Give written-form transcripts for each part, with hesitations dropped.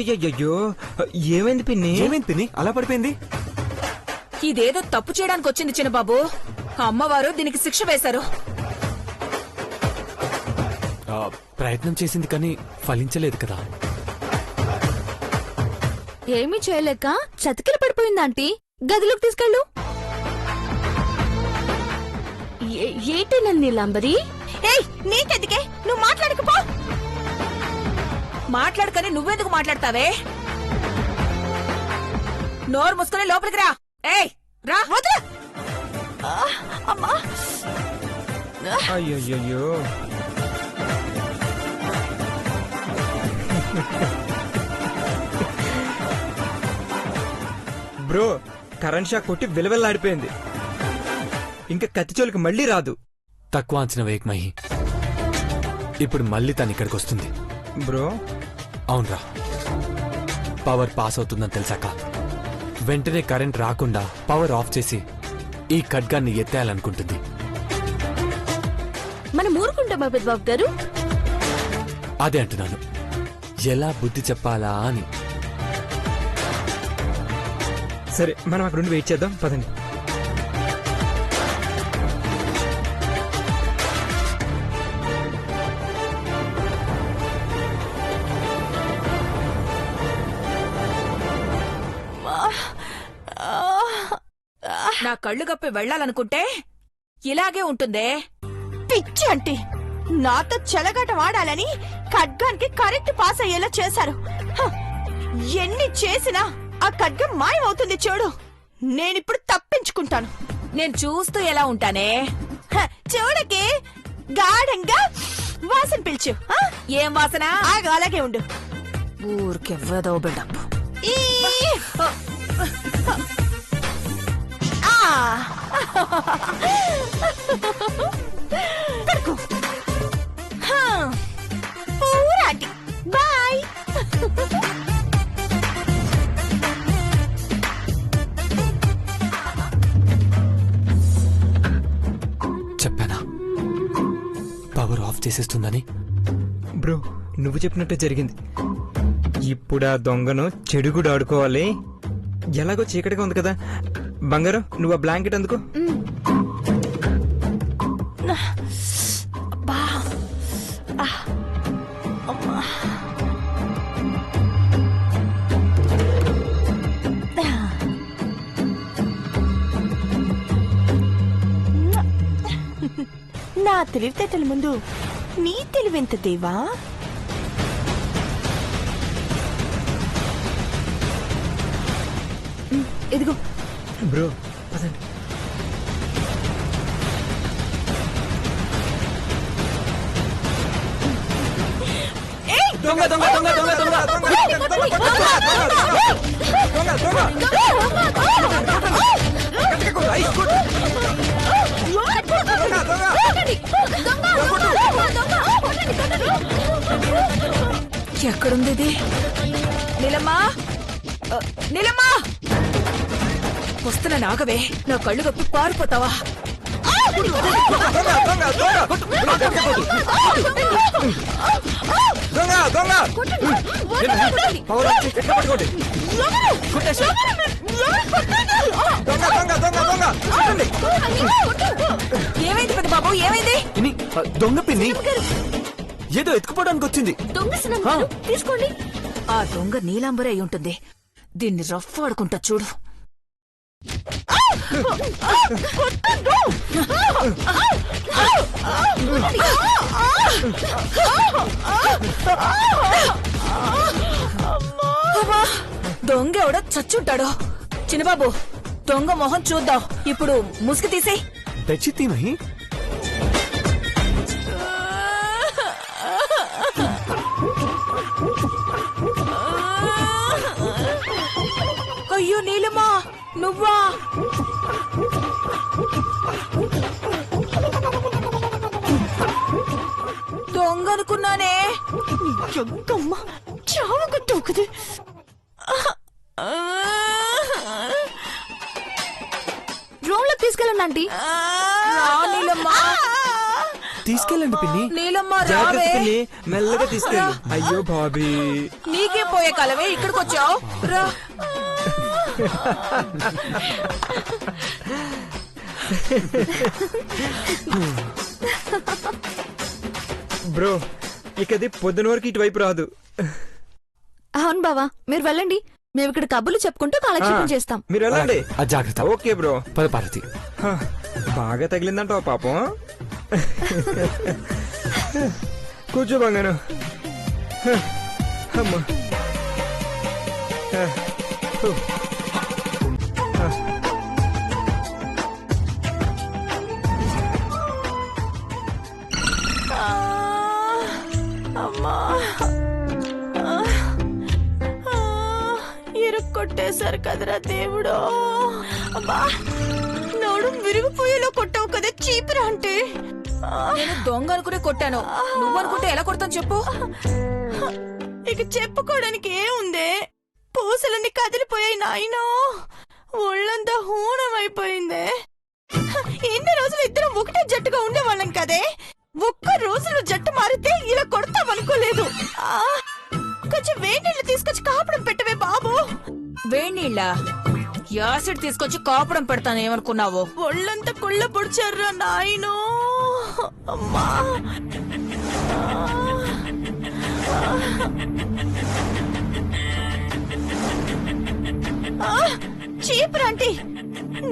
అయ్యో ఏమైంది పిన్ని? ఏమైంది పిన్ని అలా పడిపోయింది? ఇదేదో తప్పు చేయడానికి వచ్చింది చిన్నబాబు. అమ్మవారు దీనికి శిక్ష వేశారు. ప్రయత్నం చేసింది కానీ ఫలించలేదు కదా. ఏమీ చేయలేక చతికిల పడిపోయింది ఆంటీ. గదిలోకి తీసుకెళ్ళు. ఏంటి నీలాంబరి? నీకెందుకే? నువ్వు మాట్లాడకపో. మాట్లాడకని నువ్వెందుకు మాట్లాడతావే? నోరు మూసుకుని లోపలికి రా. ఏయ్ రా. వదిలే. అమ్మా. అయ్యో బ్రో, కరెంట్ షాక్ కొట్టి విలవెల్లాడిపోయింది. ఇంకా కత్తిచోలికి మళ్ళీ రాదు. తక్కువ అంచనా వేయకు మహి. ఇప్పుడు మళ్ళీ తను ఇక్కడికి వస్తుంది. బ్రో అవునరా, పవర్ పాస్ అవుతుందని తెలిసాక వెంటనే కరెంట్ రాకుండా పవర్ ఆఫ్ చేసి ఈ ఖడ్గాన్ని ఎత్తేయాలనుకుంటుంది. మనం ఊరుకుంటామా పెద్దబాబు గారు? అదే అంటున్నాను, ఎలా బుద్ధి చెప్పాలా అని. సరే, మనం అక్కడ ఉండి వెయిట్ చేద్దాం. పదండి. నా కళ్ళు గప్పి వెళ్లాలనుకుంటే ఇలాగే ఉంటుందే. పిచ్చి అంటే నాతో చెలగాట వాడాలని ఖడ్గానికి కరెక్ట్ పాస్ అయ్యేలా చేశారు. ఎన్ని చేసినా ఆ ఖడ్గం మాయమవుతుంది చూడు. నేనిప్పుడు తప్పించుకుంటాను. నేను చూస్తూ ఎలా ఉంటానే? చూడకే గాఢంగా వాసన పిలిచు. ఏం వాసన? ఆగు, అలాగే ఉండు. ఊరికెవ్వదో బిల్డప్. పూరాటి బాయ్. చెప్పానా పవర్ ఆఫ్ చేసేస్తుందని? బ్రో, నువ్వు చెప్పినట్టే జరిగింది. ఇప్పుడు ఆ దొంగను చెడుగుడు ఆడుకోవాలి. ఎలాగో చీకటిగా ఉంది కదా. బంగారం, నువ్వు ఆ బ్లాంకెట్ అందుకో. నా తెలివితేటల ముందు నీ తెలివెంత దేవా? ఇదిగో బ్రో పదండి. దొంగ దొంగ దొంగ దొంగ దొంగ ఎక్కడుంది ఇది? నీలమ్మా, నీలమ్మా, వస్తున్నా. నాగవే, నా కళ్ళు గప్పి పారిపోతావా? ఏమైంది పెద్ద బాబు? ఏమైంది? దొంగ పిన్ని ఏదో ఎత్తుకుపోవడానికి వచ్చింది. తీసుకోండి. ఆ దొంగ నీలాంబరే అయి ఉంటుంది. దీన్ని రఫ్ ఆడుకుంటా చూడు. దొంగ ఎవడో చచ్చుంటాడు. చిన్నబాబు, దొంగ మొహం చూద్దాం. ఇప్పుడు ముసుగు తీసేయ్. బెడ్షీట్ మహి. అయ్యో నీలమ్మా, నువ్వా? దొంగ అనుకున్నానే. చావుకు తోకుది. రూమ్ లో తీసుకెళ్ళండి ఆంటీ. నీలమ్మా, తీసుకెళ్ళండి పిన్ని. నీలమ్మ జాగ్రత్త రావే. పిన్ని, మెల్లగా తీసుకెళ్ళు. అయ్యో బాబీ, నీకే పోయే కాలమే ఇక్కడికి వచ్చావు రా. బ్రో ఇకది పొద్దున వరకు ఇటువైపు రాదు. అవును బావా, మీరు వెళ్ళండి. మేము ఇక్కడ కబుర్లు చెప్పుకుంటూ కాలక్షేపం చేస్తాం. మీరు వెళ్ళండి. ఆ, జాగ్రత్త. Okay bro. పద పార్వతి. హ, బాగా తగిలిందంటావు పాపం. కూర్చో బంగాను. హ, అమ్మా. హ, హు. హ. అమ్మా ఇరుక్కొట్టేశారు కదరా దేవుడు. అబ్బా నోడు విరిగిపోయేలో కొట్టావు కదా చీపురా అంటే. నేను దొంగ అనుకునే కొట్టాను, నువ్వు అనుకుంటే ఎలా కొడతాను చెప్పు. ఇక చెప్పుకోవడానికి ఏముందే, పూసలన్నీ కదిలిపోయాయి నాయనో, ఒళ్ళంతా హూనమైపోయిందే. ఎన్ని రోజులు ఇద్దరం ఒకటే జట్టుగా ఉండేవాళ్ళం కదే, ఒక్క రోజులో జట్టు మారితే ఇలా కొడతామనుకోలేదు. కొంచెం వేడి నీళ్ళు తీసుకొచ్చి కాపడం పెట్టవే బాబు. వేణీళ్ళ యాసిడ్ తీసుకొచ్చి కాపడం పెడతాను ఏమనుకున్నావు. ఒళ్ళంతా కుళ్ళ పొడిచారా నాయనో. అమ్మా చీపురంటీ,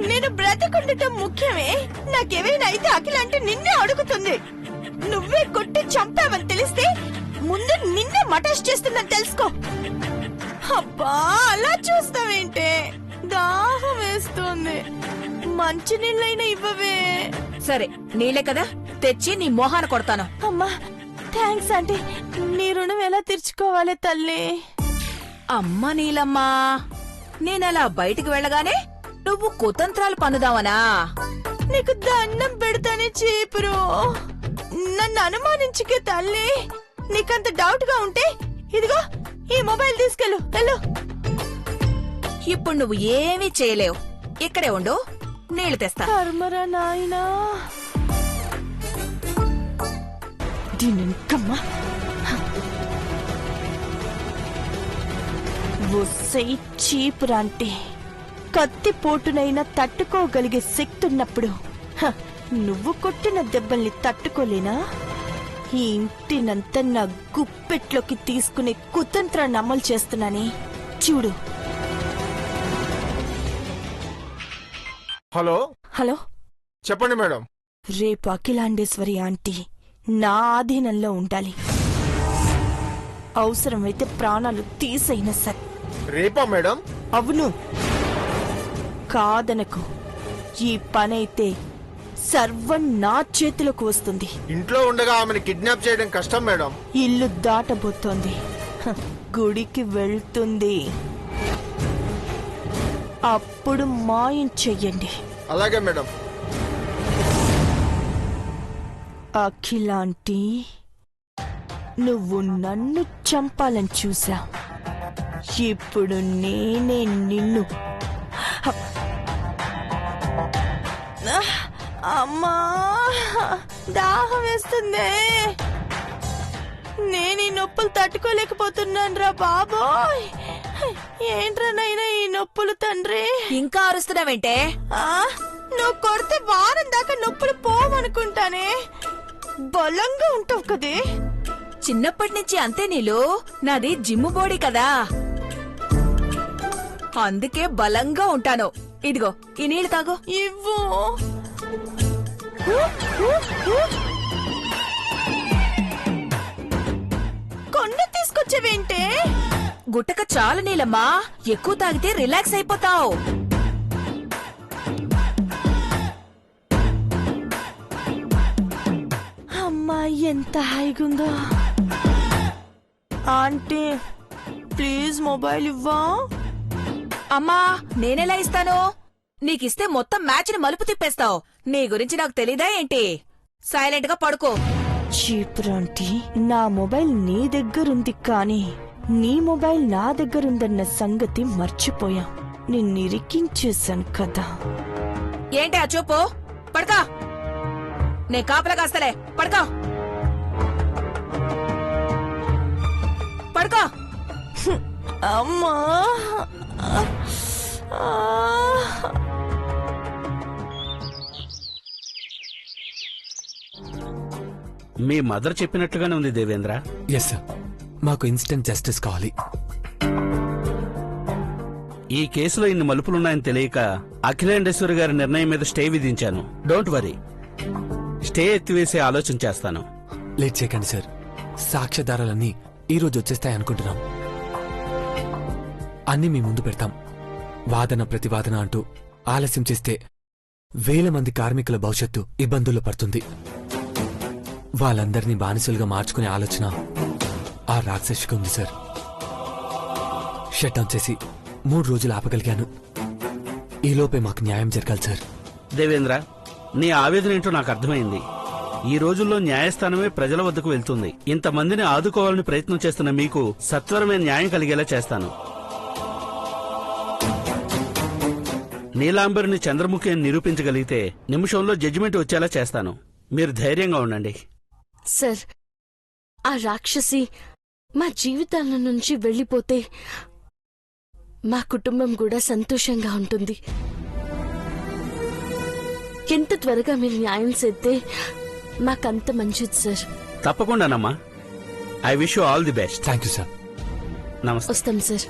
నేను బ్రతికుండటం ముఖ్యమే, నాకేమైనా అయితే అఖిల అంటే నిన్నే అడుగుతుంది. నువ్వే కొట్టి చంపావని తెలిస్తే ముందు నిన్నే మటాష్ చేస్తుందని తెలుసుకో. అబ్బా అలా చూస్తావేంటే, దాహం వేస్తుంది, మంచి నీళ్ళైనా ఇవ్వవే. సరే నీళ్ళే కదా, తెచ్చి నీ మొహాన కొడతాను. అమ్మా థ్యాంక్స్ ఆంటీ, నీ రుణం ఎలా తీర్చుకోవాలి తల్లి. అమ్మ నీలమ్మా, నేనలా బయటికి వెళ్ళగానే నువ్వు కుతంత్రాలు పన్నుదావనా? నీకు దండం పెడతానే చీపురు, నన్ను అనుమానించుకే తల్లి. నీకంత డౌట్ గా ఉంటే ఇదిగో ఈ మొబైల్ తీసుకెళ్ళు, వెళ్ళు. ఇప్పుడు నువ్వు ఏమీ చేయలేవు, ఇక్కడే ఉండు, నీళ్లు తెస్తా. కర్మరా నాయనా, దీనికమ్మా ఒసై చీపురాంటి, కత్తి పోటునైనా తట్టుకోగలిగే శక్తి ఉన్నప్పుడు నువ్వు కొట్టిన దెబ్బల్ని తట్టుకోలేనా? ఈ ఇంటినంతా నా గుప్పెట్లోకి తీసుకునే కుతంత్రాన్ని అమలు చేస్తున్నానే చూడు. హలో హలో, చెప్పండి మేడం. రేపు అఖిలాండేశ్వరి ఆంటీ నా ఆధీనంలో ఉండాలి. అవసరమైతే ప్రాణాలు తీసైనా సరే. రేపా మేడం? అవును, కాదనకు. ఈ పనైతే సర్వం నా చేతిలోకి వస్తుంది. ఇంట్లో ఉండగా ఆమెను కిడ్నాప్ చేయడం కష్టం మేడం. ఇల్లు దాటబోతోంది, గుడికి వెళ్తుంది, అప్పుడు మాయం చెయ్యండి. అలాగే మేడం. అఖిలాంటీ, నువ్వు నన్ను చంపాలని చూసా, ఇప్పుడు నేనే నిన్ను. అమ్మా దాహం వేస్తుందే, నేను ఈ నొప్పులు తట్టుకోలేకపోతున్నాను రా బాబోయ్. ఏంట్రా నైనా ఈ నొప్పులు తండ్రి. ఇంకా అరుస్తున్నావేంటే? నువ్వు కొడితే వారం దాకా నొప్పులు పోవనుకుంటానే, బలంగా ఉంటావు కదే. చిన్నప్పటి నుంచి అంతే నీలు, నాది జిమ్ము బాడీ కదా, అందుకే బలంగా ఉంటాను. ఇదిగో ఈ నీళ్లు తాగు. ఇవ్వు. కొండ తీసుకొచ్చేవేంటే? గుట్టక చాలు నీలమ్మా, ఎక్కువ తాగితే రిలాక్స్ అయిపోతావు. అమ్మా ఎంత హాయిగుందో. ఆంటీ ప్లీజ్ మొబైల్ ఇవ్వా. అమ్మా నేనెలా ఇస్తాను? నీకిస్తే మొత్తం మ్యాచ్ ని మలుపు తిప్పేస్తావు. నీ గురించి నాకు తెలీదా ఏంటి? సైలెంట్ గా పడుకో. చీపురాంటీ, నా మొబైల్ నీ దగ్గరుంది కానీ నీ మొబైల్ నా దగ్గరుందన్న సంగతి మర్చిపోయా. నిన్నిరికించేశాను కదా. ఏంటి ఆ చూపు? పడకా. నే కాపలా కాస్తలే. పడుకో పడుకో. అమ్మా మీ మదర్ చెప్పినట్లుగానే ఉంది దేవేంద్ర. ఎస్ సార్, మాకు ఇన్స్టెంట్ జస్టిస్ కావాలి. ఈ కేసులో ఇన్ని మలుపులున్నాయని తెలియక అఖిలేండేశ్వరి గారి నిర్ణయం మీద స్టే విధించాను. డోంట్ వరీ, స్టే ఎత్తివేసే ఆలోచన చేస్తాను. లేట్ చేయకండి సార్, సాక్ష్యాధారాలన్నీ ఈ రోజు వచ్చేస్తాయి అనుకుంటున్నాం. అన్నీ మీ ముందు పెడతాం. వాదన ప్రతివాదన అంటూ ఆలస్యం చేస్తే వేల మంది కార్మికుల భవిష్యత్తు ఇబ్బందుల్లో పడుతుంది. వాళ్ళందరినీ బానిసలుగా మార్చుకునే ఆలోచన ఆ రాక్షసికి ఉంది సార్. షట్ డౌన్ చేసి 3 రోజులు ఆపగలిగాను. ఈలోపే మాకు న్యాయం జరగాలి సార్. దేవేంద్ర, నీ ఆవేదన ఏంటో నాకు అర్థమైంది. ఈ రోజుల్లో న్యాయస్థానమే ప్రజల వద్దకు వెళ్తుంది. ఇంతమందిని ఆదుకోవాలని ప్రయత్నం చేస్తున్న మీకు సత్వరమైన న్యాయం కలిగేలా చేస్తాను. నీలాంబరిని చంద్రముఖి అని నిరూపించగలిగితే నిమిషంలో జడ్జిమెంట్ వచ్చేలా చేస్తాను. మీరు ధైర్యంగా ఉండండి. సార్, ఆ రాక్షసి మా జీవితాల నుంచి వెళ్ళిపోతే మా కుటుంబం కూడా సంతోషంగా ఉంటుంది. ఎంత త్వరగా మీరు న్యాయం చేస్తే మాకంత మంచిది సార్. తప్పకుండానమ్మా. I wish you all the best. Thank you sir. నమస్తే. వస్తాం సార్.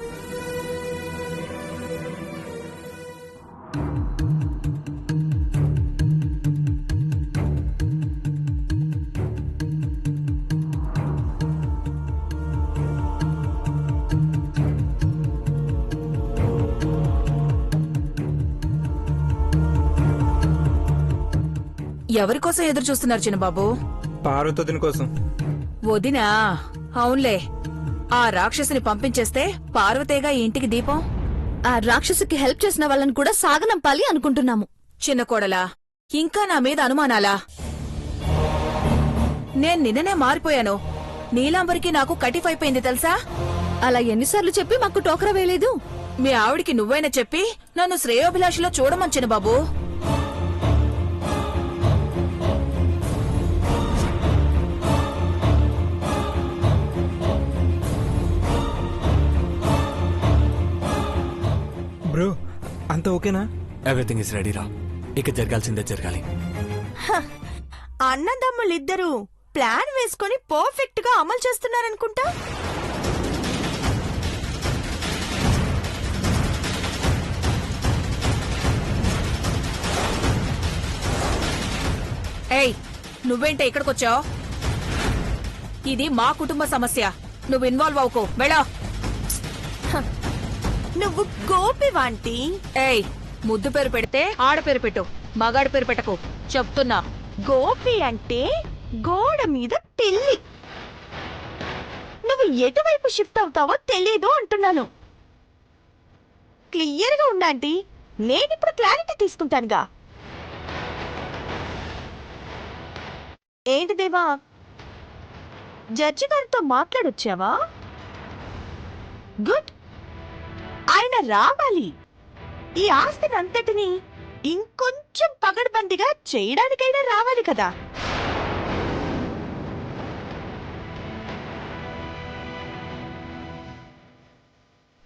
ఎవరి కోసం ఎదురు చూస్తున్నారు చిన్నబాబు? పార్వతోదిన కోసం. వదినా? అవునులే, ఆ రాక్షసిని పంపించేస్తే పార్వతేగా ఈ ఇంటికి దీపం. ఆ రాక్షసికి హెల్ప్ చేసిన వాళ్ళని కూడా సాగనంపాలి అనుకుంటున్నాము. చిన్న కోడలా, ఇంకా నా మీద అనుమానాలా? నేను నిన్ననే మారిపోయాను. నీలాంబరికి నాకు కటిఫైపోయింది తెలుసా? అలా ఎన్నిసార్లు చెప్పి మాకు టోకరా వేయలేదు. మీ ఆవిడికి నువ్వైనా చెప్పి నన్ను శ్రేయోభిలాషిలో చూడమని చిన్నబాబు. బ్రో, అంతా ఓకేనా? ఎవ్రీథింగ్ ఇస్ రెడీ రా. ఇక జరగాల్సిందే జరగాలి. అన్నదమ్ములిద్దరూ ప్లాన్ వేసుకొని పర్ఫెక్ట్ గా అమలు చేస్తున్నారనుకుంటా. ఏయ్, నువ్వేంటే ఇక్కడికొచ్చావు? ఇది మా కుటుంబ సమస్య. నువ్వు ఇన్వాల్వ్ అవుకో. వెళ్ళా. నువ్వు గోపి వాంటి. ఏయ్, ముద్దు పేరు పెడితే ఆడ పేరు పెట్టు, మగాడి పేరు పెట్టకు చెప్తున్నా. గోపి అంటే గోడ మీద పిల్లి. నువ్వు ఎటువైపు షిఫ్ట్ అవుతావో తెలీదు అంటున్నాను. క్లియర్ గా ఉండండి. నేనిప్పుడు క్లారిటీ తీసుకుంటానుగా. ఏంటి దేవా, జడ్జి గారితో మాట్లాడొచ్చావా? గుడ్. ఆయన రావాలి. ఈ ఆస్తిని అంతటిని ఇంకొంచెం పగడ్బందీగా చేయడానికైనా రావాలి కదా.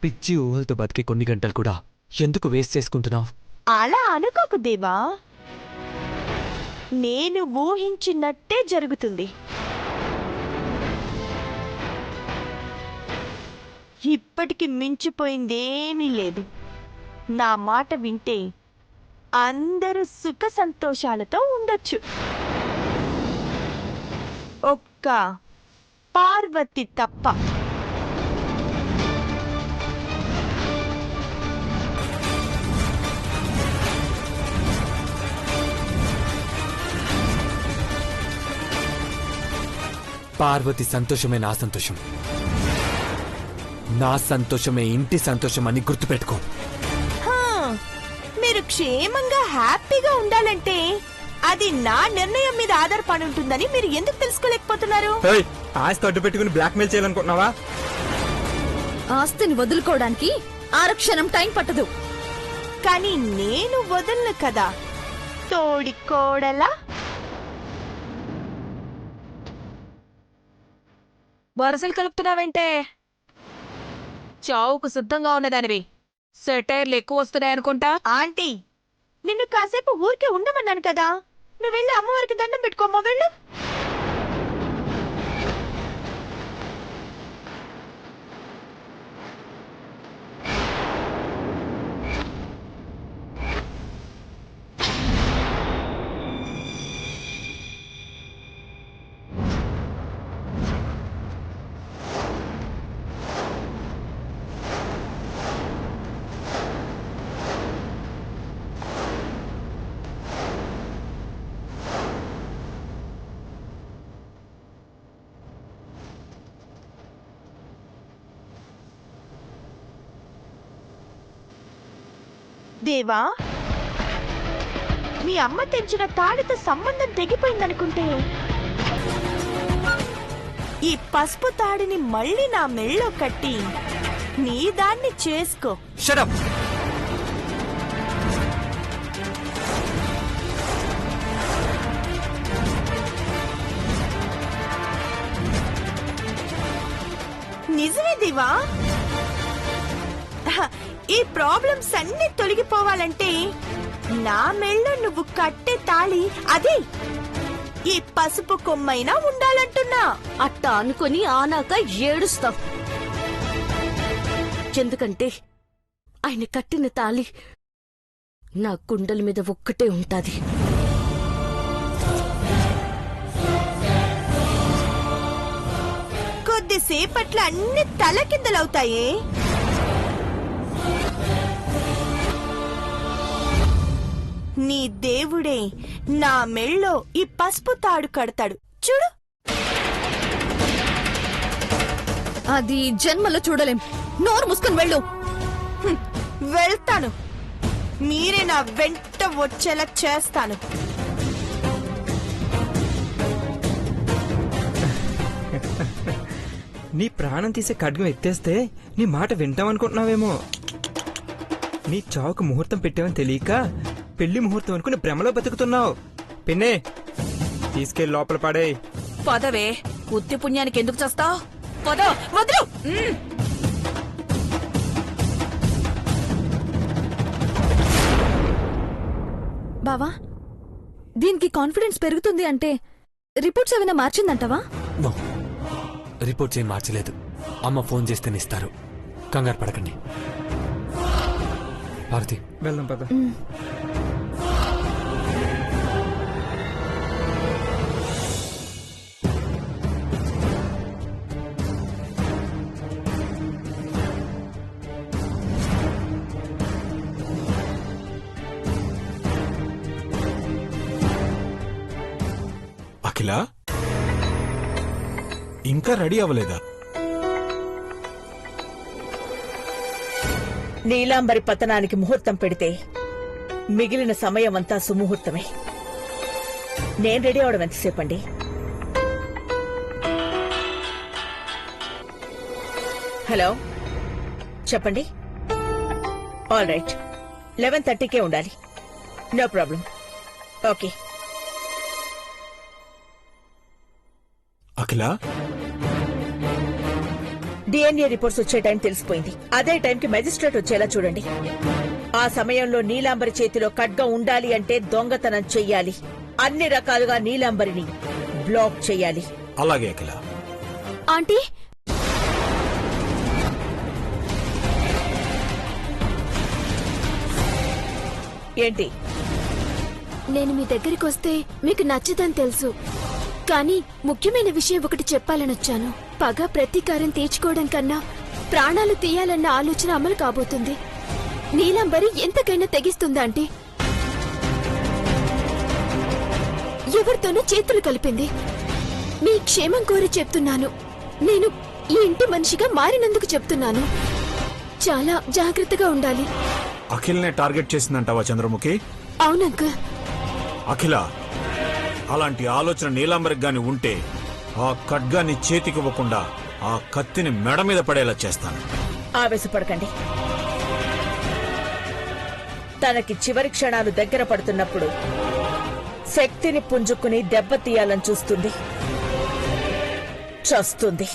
పిచ్చి ఊహలతో బతికే కొన్ని గంటలు కూడా ఎందుకు వేస్ట్ చేసుకుంటున్నావు? అలా అనుకోకు దేవా, నేను ఊహించినట్టే జరుగుతుంది. ఇప్పటికి మించిపోయిందేమీ లేదు. నా మాట వింటే అందరూ సుఖ సంతోషాలతో ఉండొచ్చు. ఒక్క పార్వతి తప్ప. పార్వతి సంతోషమే నా సంతోషం, నా సంతోషమే ఇంటి సంతోషం అని గుర్తుపెట్టుకో. హా, మీరు క్షేమంగా హ్యాపీగా ఉండాలంటే అది నా నిర్ణయం మీద ఆధారపడి ఉంటుందని మీరు ఎందుకు తెలుసుకోలేకపోతున్నారు? ఏయ్, ఆస్తి అడ్డు పెట్టుకుని బ్లాక్మెయిల్ చేయాలనుకుంటున్నావా? ఆస్తిని వదులుకోవడానికి ఆరక్షణం టైం పట్టదు. కానీ నేను వదలను కదా తోడి కోడలా. వరసలు కలుపుతున్నావంటే చావుకు సిద్ధంగా ఉన్నదానివి. సెటైర్లు ఎక్కువ వస్తున్నాయనుకుంటా. ఆంటీ, నిన్ను కాసేపు ఊరికే ఉండమన్నాను కదా. నువ్వు వెళ్ళి అమ్మవారికి దండం పెట్టుకోమ్మా, వెళ్ళు. దేవా, మీ అమ్మ తెంచిన తాళితో సంబంధం తెగిపోయిందనుకుంటే ఈ పసుపు తాడిని మళ్ళీ నా మెళ్ళో కట్టి నీ దాన్ని చేసుకో. షటప్. నిజమే దేవా. ఈ ప్రాబ్లమ్స్ అన్ని తొలగిపోవాలంటే నా మెళ్ళో నువ్వు కట్టే తాళి అది ఈ పసుపు కొమ్మైనా ఉండాలంటున్నా. అట్టా అనుకుని ఆనాక ఏడుస్తాం. ఎందుకంటే ఆయన కట్టిన తాళి నా గుండెల మీద ఒక్కటే ఉంటాది. కొద్దిసేపట్లో అన్ని తలకిందలవుతాయే. నీ దేవుడే నా మెళ్ళో ఈ పసుపు తాడు కడతాడు చూడు. అది జన్మలో చూడలేం. నోరు మూసుకొని వెళ్ళు. వెళ్తాను, మీరే నా వెంట వచ్చేలా చేస్తాను. నీ ప్రాణం తీసే ఖడ్గం ఎత్తేస్తే నీ మాట వింటామనుకుంటున్నావేమో. నీ చావుకు ముహూర్తం పెట్టావని తెలియక పెళ్లి ముహూర్తం అనుకుని భ్రమలో బతుకుతున్నావు. పిన్నే, తీసుకెళ్లి లోపల పడే. పదవే, ఉత్తి పుణ్యానికి ఎందుకు చేస్తావు? పద, వదులు. బావా, దీనికి కాన్ఫిడెన్స్ పెరుగుతుంది అంటే రిపోర్ట్స్ ఏమైనా మార్చిందంటావా? నో, రిపోర్ట్స్ ఏం మార్చలేదు. అమ్మ ఫోన్ చేస్తేనే ఇస్తారు. కంగారు పడకండి. భారతి, వెళ్దాం పద. అఖిల, ఇంకా రెడీ అవ్వలేదా? నీలాంబరి పతనానికి ముహూర్తం పెడితే మిగిలిన సమయం అంతా సుముహూర్తమే. నేను రెడీ అవడం ఎంతసేపండి? హలో, చెప్పండి. ఆల్ రైట్, 11:30కే ఉండాలి. No problem. Okay. Akhila, DNA reports వచ్చే టైం తెలిసిపోయింది. అదే టైంకి మెజిస్ట్రేట్ వచ్చేలా చూడండి. ఆ సమయంలో నీలాంబరి చేతిలో ఖడ్గం ఉండాలి అంటే దొంగతనం చెయ్యాలి. అన్ని రకాలుగా నీలాంబరిని బ్లాక్ చెయ్యాలి. అలాగే అఖిల. ఆంటీ, ఏంటి? నేను మీ దగ్గరికి వస్తే మీకు నచ్చదని తెలుసు, కానీ ముఖ్యమైన విషయం ఒకటి చెప్పాలనొచ్చాను. పగ ప్రతీకారం తీర్చుకోవడం కన్నా ప్రాణాలు తీయాలన్న ఆలోచన అమలు కాబోతుంది. నీలాంబరి ఎంతకైనా తెగిస్తుందా అంటే ఎవరితోనూ చేతులు కలిపింది. మీ క్షేమం కోరి చెప్తున్నాను. నేను ఈ ఇంటి మనిషిగా మారినందుకు చెప్తున్నాను. చాలా జాగ్రత్తగా ఉండాలి. అఖిల్నే టార్గెట్ చేసిందంటావా చంద్రముఖి? అవునంకుల్. అఖిల, అలాంటి ఆలోచన నీలాంబరికి గాని ఉంటే ఆ ఖడ్గాన్ని చేతికివ్వకుండా ఆ కత్తిని మెడ మీద పడేలా చేస్తాను. ఆవేశపడకండి. తనకి చివరి క్షణాలు దగ్గర పడుతున్నప్పుడు శక్తిని పుంజుకుని దెబ్బతీయాలని చూస్తుంది. చస్తుంది